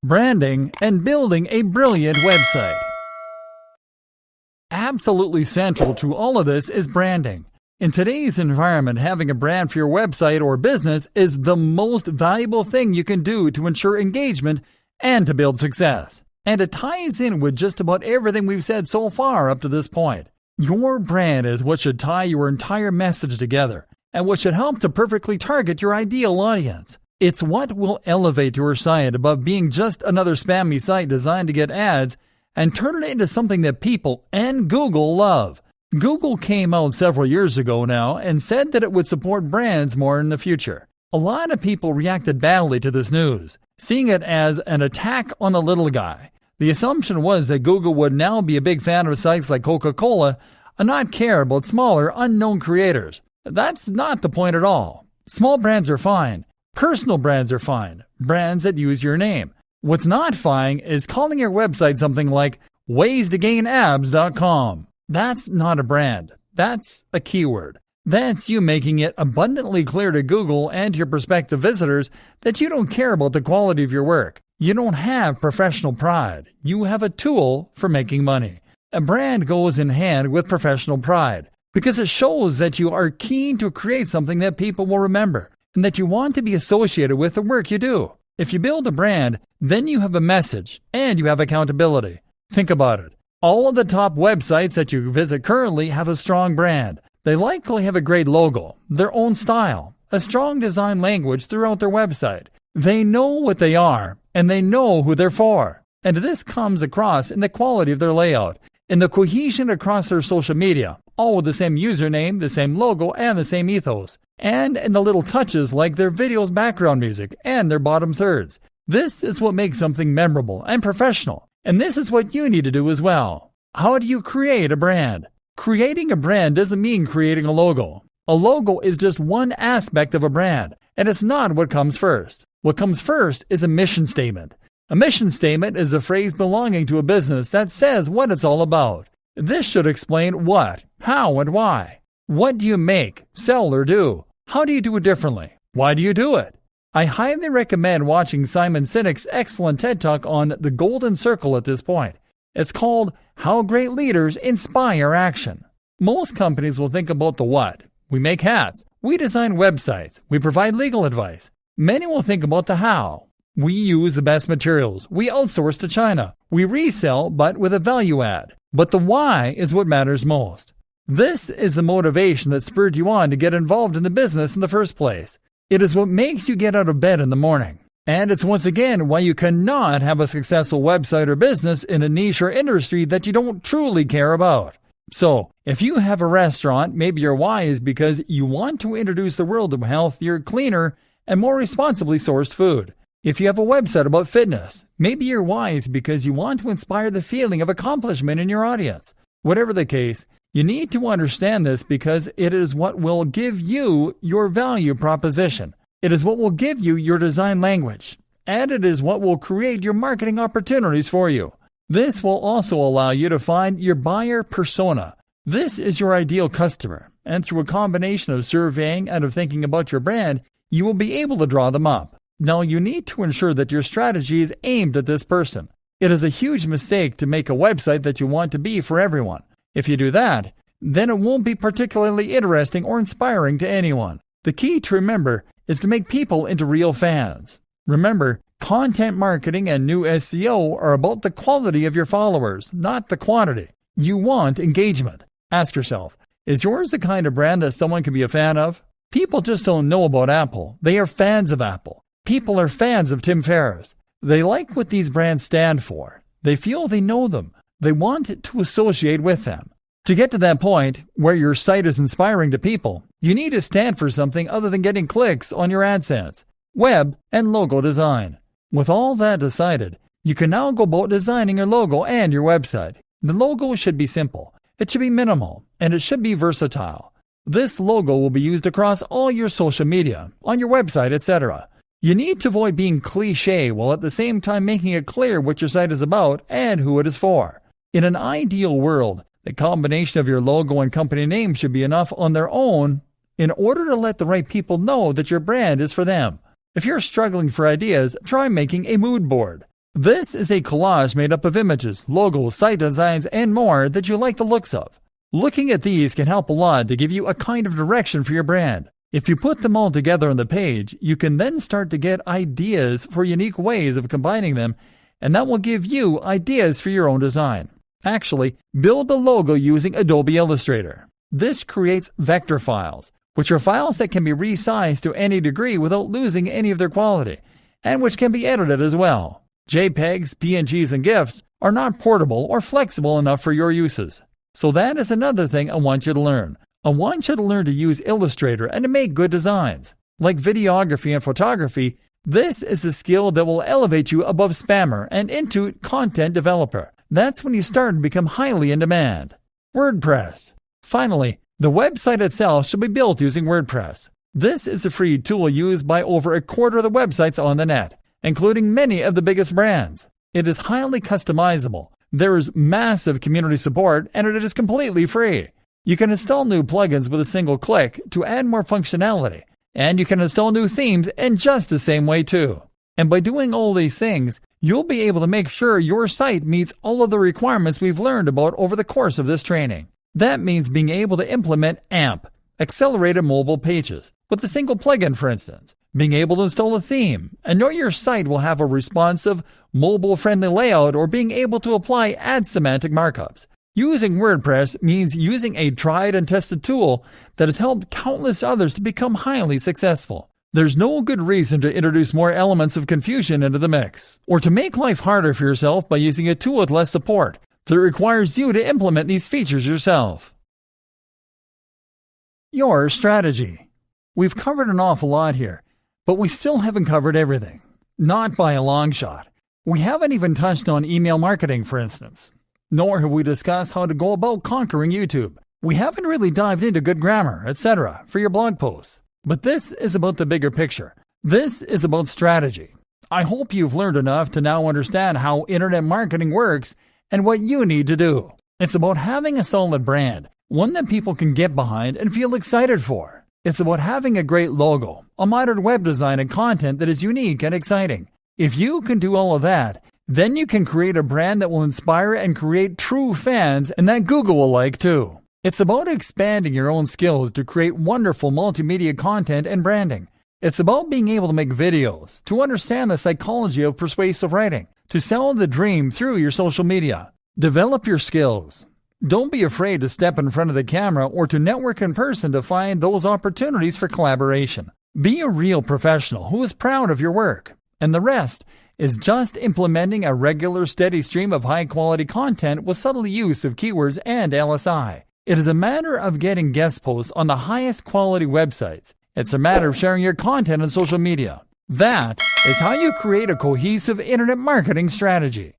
Branding and building a brilliant website. Absolutely central to all of this is branding. In today's environment, having a brand for your website or business is the most valuable thing you can do to ensure engagement and to build success. And it ties in with just about everything we've said so far up to this point. Your brand is what should tie your entire message together and what should help to perfectly target your ideal audience. It's what will elevate your site above being just another spammy site designed to get ads and turn it into something that people and Google love. Google came out several years ago now and said that it would support brands more in the future. A lot of people reacted badly to this news, seeing it as an attack on the little guy. The assumption was that Google would now be a big fan of sites like Coca-Cola and not care about smaller, unknown creators. That's not the point at all. Small brands are fine. Personal brands are fine. Brands that use your name. What's not fine is calling your website something like ways-to-gain-abs.com. That's not a brand. That's a keyword. That's you making it abundantly clear to Google and your prospective visitors that you don't care about the quality of your work. You don't have professional pride. You have a tool for making money. A brand goes in hand with professional pride because it shows that you are keen to create something that people will remember and that you want to be associated with the work you do. If you build a brand, then you have a message and you have accountability. Think about it. All of the top websites that you visit currently have a strong brand. They likely have a great logo, their own style, a strong design language throughout their website. They know what they are, and they know who they're for. And this comes across in the quality of their layout, in the cohesion across their social media, all with the same username, the same logo, and the same ethos. And in the little touches like their video's background music and their bottom thirds. This is what makes something memorable and professional. And this is what you need to do as well. How do you create a brand? Creating a brand doesn't mean creating a logo. A logo is just one aspect of a brand, and it's not what comes first. What comes first is a mission statement. A mission statement is a phrase belonging to a business that says what it's all about. This should explain what, how, and why. What do you make, sell, or do? How do you do it differently? Why do you do it? I highly recommend watching Simon Sinek's excellent TED Talk on the Golden Circle at this point. It's called How Great Leaders Inspire Action. Most companies will think about the what. We make hats. We design websites. We provide legal advice. Many will think about the how. We use the best materials. We outsource to China. We resell, but with a value add. But the why is what matters most. This is the motivation that spurred you on to get involved in the business in the first place. It is what makes you get out of bed in the morning. And it's once again why you cannot have a successful website or business in a niche or industry that you don't truly care about. So, if you have a restaurant, maybe your why is because you want to introduce the world of healthier, cleaner, and more responsibly sourced food. If you have a website about fitness, maybe your why is because you want to inspire the feeling of accomplishment in your audience. Whatever the case, you need to understand this because it is what will give you your value proposition. It is what will give you your design language. And it is what will create your marketing opportunities for you. This will also allow you to find your buyer persona. This is your ideal customer. And through a combination of surveying and of thinking about your brand, you will be able to draw them up. Now, you need to ensure that your strategy is aimed at this person. It is a huge mistake to make a website that you want to be for everyone. If you do that, then it won't be particularly interesting or inspiring to anyone. The key to remember is to make people into real fans. Remember, content marketing and new SEO are about the quality of your followers, not the quantity. You want engagement. Ask yourself, is yours the kind of brand that someone can be a fan of? People just don't know about Apple. They are fans of Apple. People are fans of Tim Ferriss. They like what these brands stand for. They feel they know them. They want to associate with them. To get to that point where your site is inspiring to people, you need to stand for something other than getting clicks on your AdSense, web, and logo design. With all that decided, you can now go about designing your logo and your website. The logo should be simple, it should be minimal, and it should be versatile. This logo will be used across all your social media, on your website, etc. You need to avoid being cliché while at the same time making it clear what your site is about and who it is for. In an ideal world, the combination of your logo and company name should be enough on their own in order to let the right people know that your brand is for them. If you're struggling for ideas, try making a mood board. This is a collage made up of images, logos, site designs, and more that you like the looks of. Looking at these can help a lot to give you a kind of direction for your brand. If you put them all together on the page, you can then start to get ideas for unique ways of combining them, and that will give you ideas for your own design. Actually, build a logo using Adobe Illustrator. This creates vector files, which are files that can be resized to any degree without losing any of their quality, and which can be edited as well. JPEGs, PNGs, and GIFs are not portable or flexible enough for your uses. So that is another thing I want you to learn. I want you to learn to use Illustrator and to make good designs. Like videography and photography, this is a skill that will elevate you above spammer and into content developer. That's when you start to become highly in demand. WordPress. Finally, the website itself should be built using WordPress. This is a free tool used by over a quarter of the websites on the net, including many of the biggest brands. It is highly customizable. There is massive community support, and it is completely free. You can install new plugins with a single click to add more functionality, and you can install new themes in just the same way too. And by doing all these things, you'll be able to make sure your site meets all of the requirements we've learned about over the course of this training. That means being able to implement AMP, Accelerated Mobile Pages, with a single plugin, for instance. Being able to install a theme and know your site will have a responsive, mobile-friendly layout, or being able to apply ad semantic markups. Using WordPress means using a tried and tested tool that has helped countless others to become highly successful. There's no good reason to introduce more elements of confusion into the mix, or to make life harder for yourself by using a tool with less support that requires you to implement these features yourself. Your strategy. We've covered an awful lot here, but we still haven't covered everything. Not by a long shot. We haven't even touched on email marketing, for instance. Nor have we discussed how to go about conquering YouTube. We haven't really dived into good grammar, etc. for your blog posts. But this is about the bigger picture. This is about strategy. I hope you've learned enough to now understand how internet marketing works and what you need to do. It's about having a solid brand, one that people can get behind and feel excited for. It's about having a great logo, a modern web design, and content that is unique and exciting. If you can do all of that, then you can create a brand that will inspire and create true fans, and that Google will like too. It's about expanding your own skills to create wonderful multimedia content and branding. It's about being able to make videos, to understand the psychology of persuasive writing, to sell the dream through your social media. Develop your skills. Don't be afraid to step in front of the camera or to network in person to find those opportunities for collaboration. Be a real professional who is proud of your work. And the rest is just implementing a regular, steady stream of high-quality content with subtle use of keywords and LSI. It is a matter of getting guest posts on the highest quality websites. It's a matter of sharing your content on social media. That is how you create a cohesive internet marketing strategy.